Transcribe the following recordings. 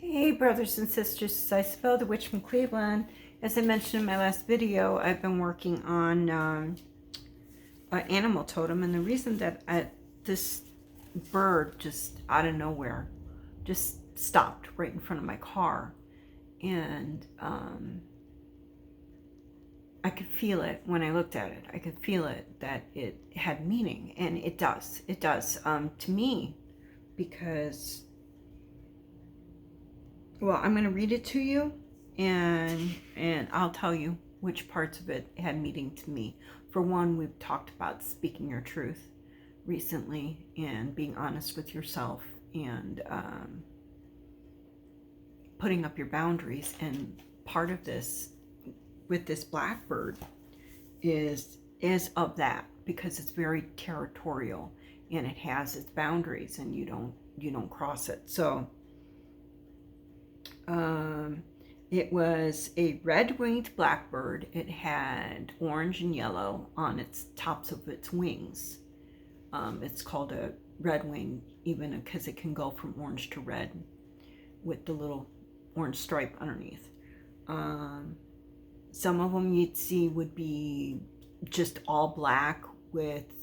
Hey brothers and sisters, it's Isabel, the witch from Cleveland. As I mentioned in my last video, I've been working on an animal totem, and the reason that this bird just out of nowhere just stopped right in front of my car, and I could feel it when I looked at it. I could feel it that it had meaning, and it does to me, because well, I'm going to read it to you, and I'll tell you which parts of it had meaning to me. For one, we've talked about speaking your truth recently and being honest with yourself, and putting up your boundaries. And part of this with this blackbird is of that, because it's very territorial and it has its boundaries, and you don't cross it. So it was a red-winged blackbird. It had orange and yellow on its tops of its wings. It's called a red wing, even because it can go from orange to red with the little orange stripe underneath. Some of them you'd see would be just all black with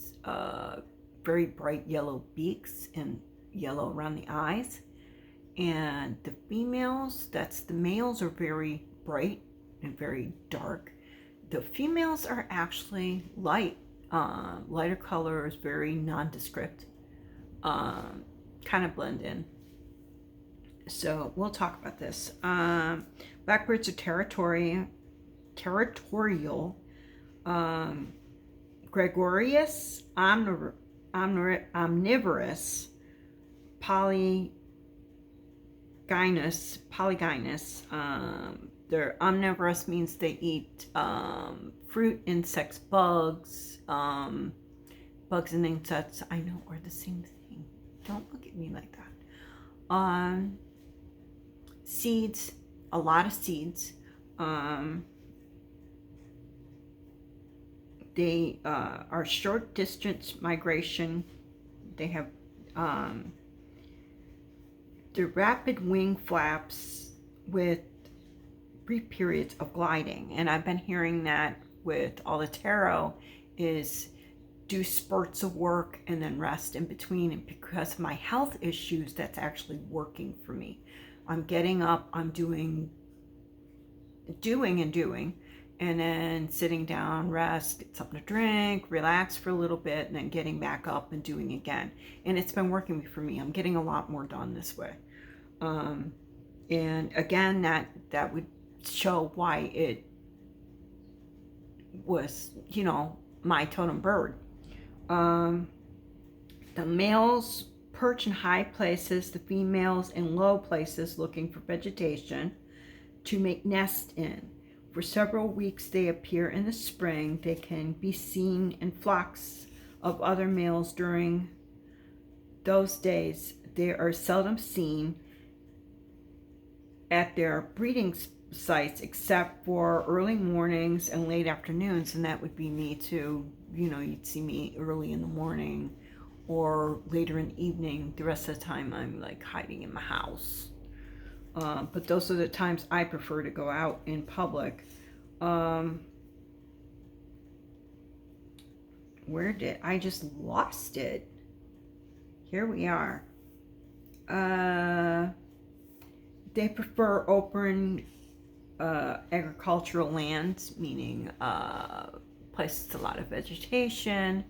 very bright yellow beaks and yellow around the eyes. And the females, the males are very bright and very dark. The females are actually lighter colors, very nondescript, kind of blend in. So we'll talk about this. Blackbirds are territorial, gregarious, omnivorous, polygynous. They're omnivorous, means they eat fruit, insects, bugs and insects. I know, are the same thing. Don't look at me like that. Seeds, a lot of seeds. They are short distance migration. They have the rapid wing flaps with brief periods of gliding. And I've been hearing that with all the tarot, is do spurts of work and then rest in between. And because of my health issues, that's actually working for me. I'm getting up, I'm doing, and then sitting down, rest, get something to drink, relax for a little bit, and then getting back up and doing again. And it's been working for me. I'm getting a lot more done this way. And again, that would show why it was, my totem bird. The males perch in high places, the females in low places, looking for vegetation to make nests in. For several weeks they appear in the spring. They can be seen in flocks of other males during those days. They are seldom seen at their breeding sites except for early mornings and late afternoons, and that would be me too. You'd see me early in the morning or later in the evening. The rest of the time I'm like hiding in my house. But those are the times I prefer to go out in public. Where did I just lost it? Here we are. They prefer open agricultural lands, meaning places with a lot of vegetation,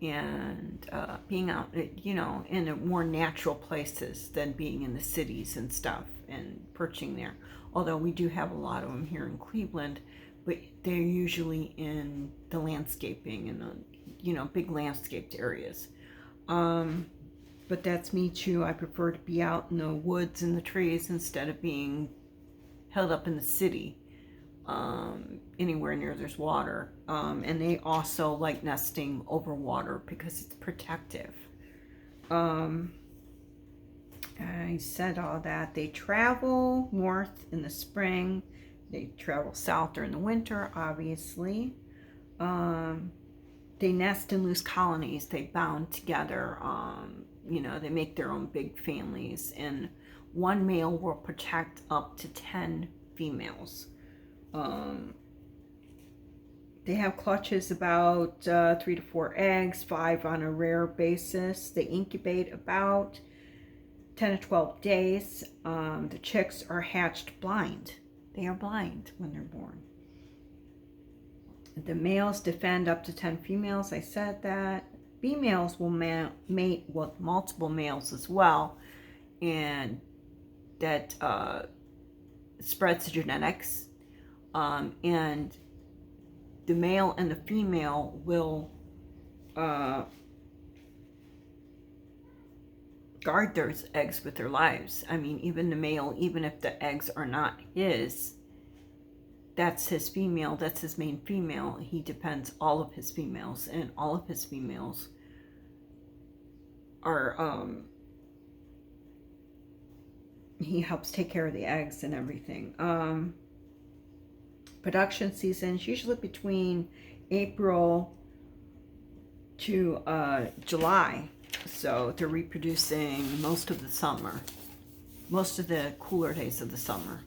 and being out, in more natural places than being in the cities and stuff and perching there. Although we do have a lot of them here in Cleveland, but they're usually in the landscaping and the, big landscaped areas. But that's me too. I prefer to be out in the woods and the trees instead of being held up in the city, anywhere near there's water. And they also like nesting over water because it's protective. I said all that. They travel north in the spring. They travel south during the winter, obviously. They nest in loose colonies. They bound together they make their own big families, and one male will protect up to 10 females. They have clutches about 3 to 4 eggs, 5 on a rare basis. They incubate about 10 to 12 days. The chicks are hatched blind. They are blind when they're born. The males defend up to 10 females. I said that. Females will mate with multiple males as well, and that spreads the genetics. And the male and the female will guard their eggs with their lives. I mean, even the male, even if the eggs are not his, that's his female, that's his main female. He depends all of his females, and all of his females are, he helps take care of the eggs and everything. Production seasons usually between April to July. So they're reproducing most of the summer, most of the cooler days of the summer.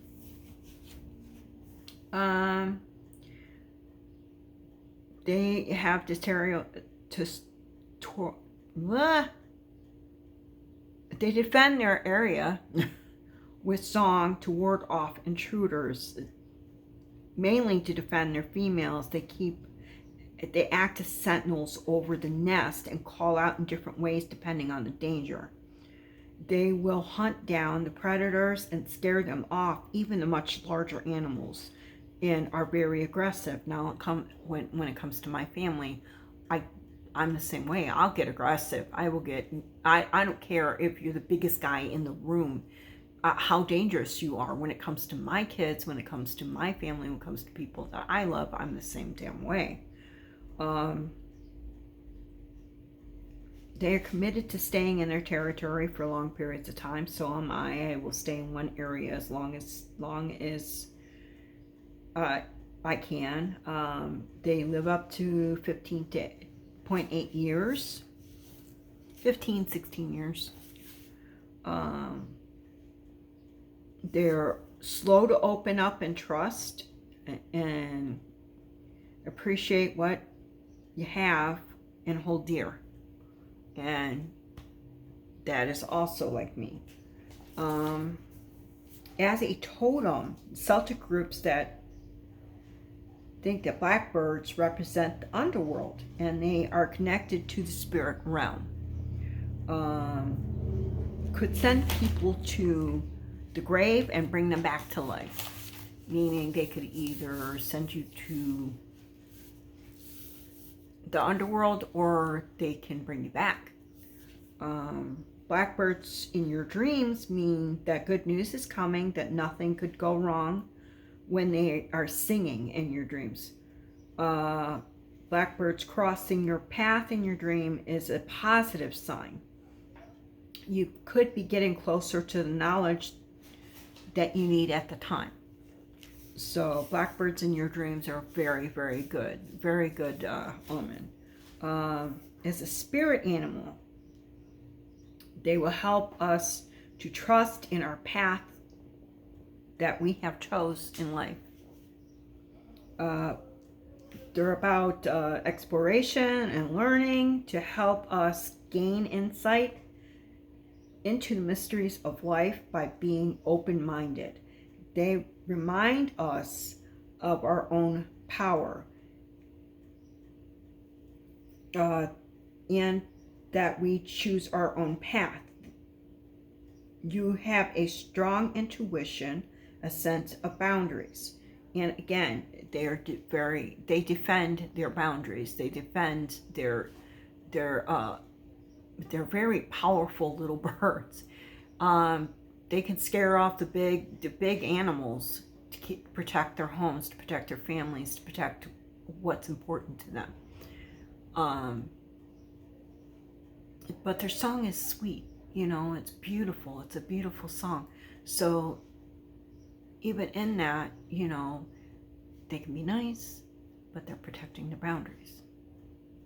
They have they defend their area with song to ward off intruders, mainly to defend their females. They act as sentinels over the nest and call out in different ways depending on the danger. They will hunt down the predators and scare them off, even the much larger animals, and are very aggressive. Now, when it comes to my family, I'm the same way. I'll get aggressive. I don't care if you're the biggest guy in the room, how dangerous you are. When it comes to my kids, when it comes to my family, when it comes to people that I love, I'm the same damn way. They are committed to staying in their territory for long periods of time. So am I. I will stay in one area as long as I can. They live up to 15.8 years, 16 years. They're slow to open up and trust and appreciate what you have and hold dear. And that is also like me. As a totem, Celtic groups that think that blackbirds represent the underworld and they are connected to the spirit realm. Could send people to the grave and bring them back to life. Meaning they could either send you to the underworld or they can bring you back. Blackbirds in your dreams mean that good news is coming, that nothing could go wrong when they are singing in your dreams. Blackbirds crossing your path in your dream is a positive sign. You could be getting closer to the knowledge that you need at the time. So blackbirds in your dreams are very, very good. Very good omen. As a spirit animal, they will help us to trust in our path that we have chose in life. They're about exploration and learning to help us gain insight into the mysteries of life by being open-minded. They remind us of our own power and that we choose our own path. You have a strong intuition, a sense of boundaries. And again, they defend their boundaries. They defend their they're very powerful little birds. They can scare off the big animals to protect their homes, to protect their families, to protect what's important to them. But their song is sweet, it's beautiful. It's a beautiful song. So even in that, they can be nice, but they're protecting their boundaries.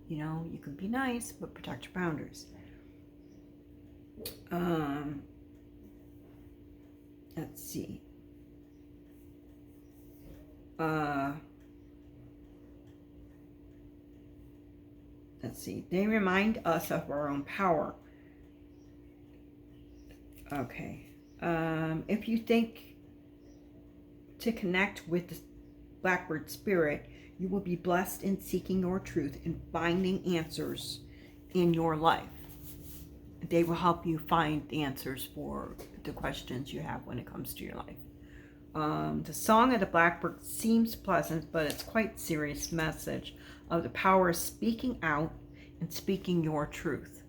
You can be nice, but protect your boundaries. Let's see. Let's see. They remind us of our own power. Okay. If you think to connect with the Blackbird spirit, you will be blessed in seeking your truth and finding answers in your life. They will help you find the answers for the questions you have when it comes to your life. The song of the Blackbird seems pleasant, but it's quite serious message of the power of speaking out and speaking your truth.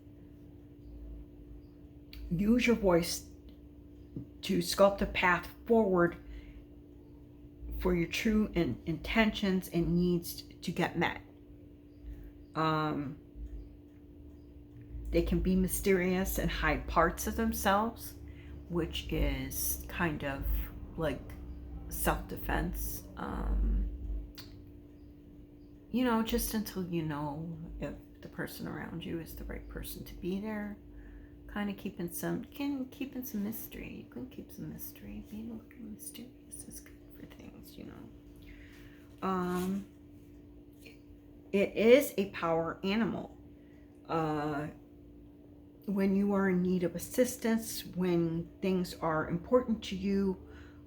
Use your voice to sculpt a path forward for your true intentions and needs to get met. They can be mysterious and hide parts of themselves, which is kind of like self-defense. Just until you know if the person around you is the right person to be there. Kind of keeping some mystery. You can keep some mystery. Being a little mysterious is good for things, It is a power animal. When you are in need of assistance, when things are important to you,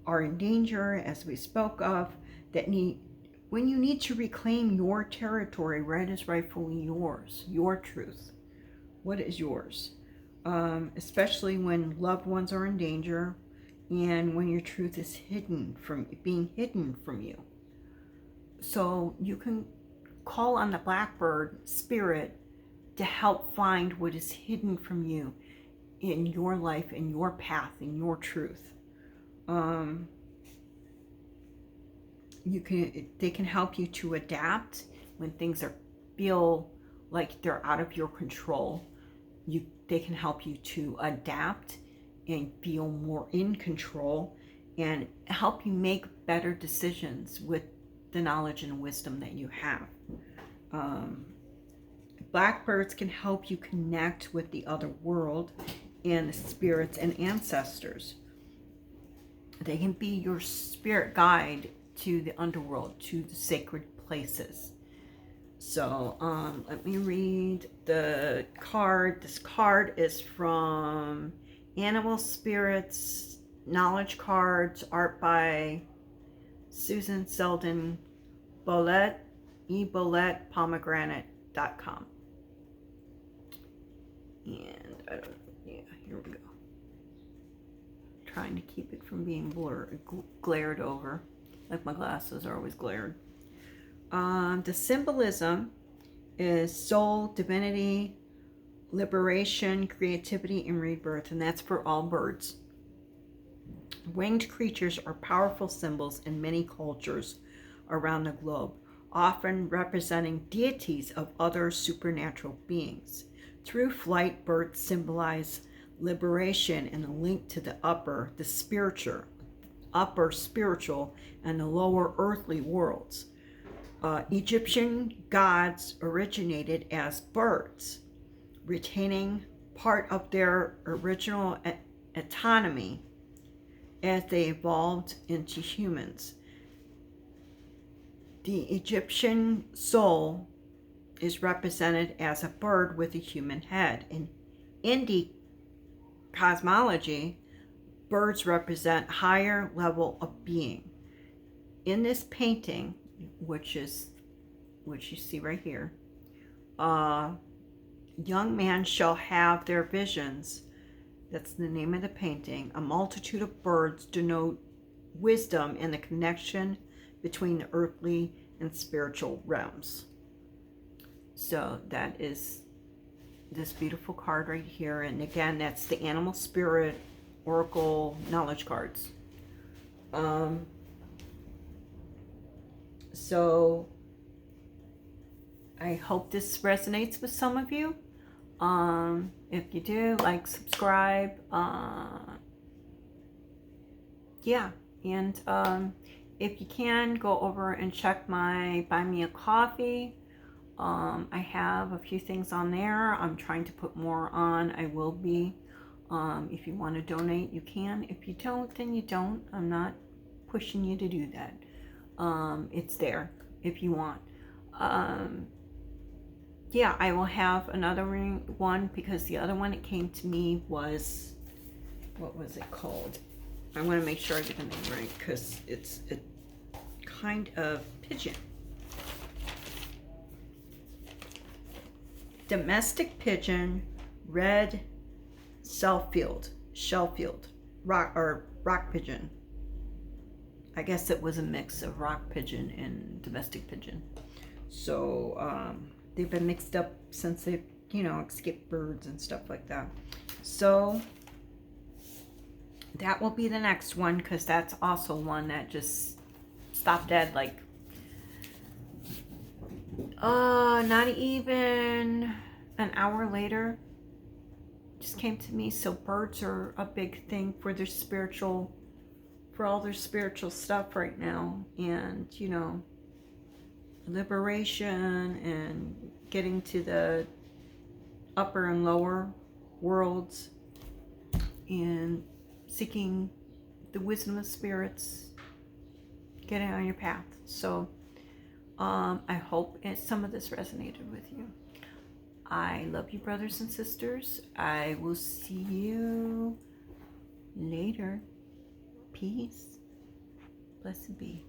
are in danger, as we spoke of, when you need to reclaim your territory, right is rightfully yours, your truth. What is yours? Especially when loved ones are in danger and when your truth is being hidden from you. So you can call on the Blackbird spirit to help find what is hidden from you in your life, in your path, in your truth. They can help you to adapt when things feel like they're out of your control. They can help you to adapt and feel more in control and help you make better decisions with the knowledge and wisdom that you have. Blackbirds can help you connect with the other world and the spirits and ancestors. They can be your spirit guide to the underworld, to the sacred places. So let me read the card. This card is from Animal Spirits Knowledge Cards, art by Susan Selden Bolette, eBolettePomegranate.com. And here we go. Trying to keep it from being glared over, like my glasses are always glared. The symbolism is soul, divinity, liberation, creativity, and rebirth, and that's for all birds. Winged creatures are powerful symbols in many cultures around the globe, often representing deities of other supernatural beings. Through flight, birds symbolize liberation and a link to the upper spiritual, and the lower earthly worlds. Egyptian gods originated as birds, retaining part of their original autonomy as they evolved into humans. The Egyptian soul is represented as a bird with a human head. In Indian cosmology, birds represent higher level of being. In this painting, which you see right here, young man shall have their visions. That's the name of the painting. A multitude of birds denote wisdom and the connection between the earthly and spiritual realms. So that is this beautiful card right here. And again, that's the Animal Spirit Oracle Knowledge Cards. So I hope this resonates with some of you. If you do, like, subscribe. And if you can, go over and check my Buy Me a Coffee. I have a few things on there. I'm trying to put more on. I will be. If you want to donate, you can. If you don't, then you don't. I'm not pushing you to do that. It's there if you want. Yeah, I will have another one, because the other one that came to me was, what was it called? I want to make sure I get the name right, because it's a kind of pigeon. Domestic pigeon, red shellfield, rock pigeon. I guess it was a mix of rock pigeon and domestic pigeon. So they've been mixed up since they, escaped birds and stuff like that. So that will be the next one, because that's also one that just stopped dead, like not even an hour later. Just came to me. So birds are a big thing for all their spiritual stuff right now, and liberation and getting to the upper and lower worlds and seeking the wisdom of spirits, getting on your path. So I hope some of this resonated with you. I love you, brothers and sisters. I will see you later. Peace. Blessed be.